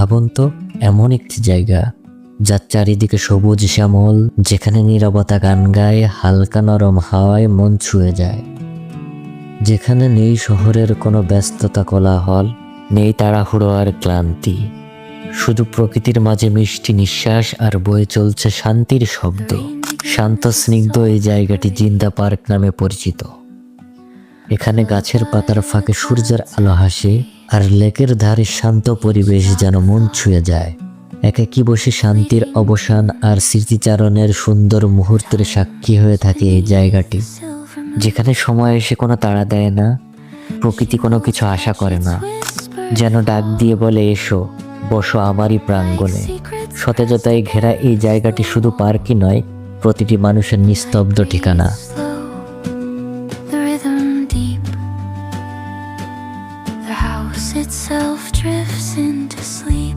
ভাবুন তো, এমন একটি জায়গা যার চারিদিকে সবুজ শ্যামল, যেখানে নীরবতা গান গায়, হালকা নরম হাওয়ায় মন ছুঁয়ে যায়, যেখানে নেই শহরের কোনো ব্যস্ততা, কোলাহল, নেই তাড়াহুড়ো আর ক্লান্তি, শুধু প্রকৃতির মাঝে মিষ্টি নিঃশ্বাস আর বয়ে চলছে শান্তির শব্দ। শান্ত স্নিগ্ধ এই জায়গাটি জিন্দা পার্ক নামে পরিচিত। এখানে গাছের পাতার ফাঁকে সূর্যের আলো হাসে, আর লেকের ধারে শান্ত পরিবেশ যেন মন ছুঁয়ে যায়। একাকী বসে শান্তির অবসান আর স্মৃতিচারণের সুন্দর মুহূর্তের সাক্ষী হয়ে থাকে এই জায়গাটি, যেখানে সময় এসে কোনো তাড়া দেয় না, প্রকৃতি কোনো কিছু আশা করে না, যেন ডাক দিয়ে বলে, এসো, বসো আমারই প্রাঙ্গণে। সতেজতায় ঘেরা এই জায়গাটি শুধু পার্কই নয়, প্রতিটি মানুষের নিস্তব্ধ ঠিকানা। The rhythm deep, the house itself drifts into sleep.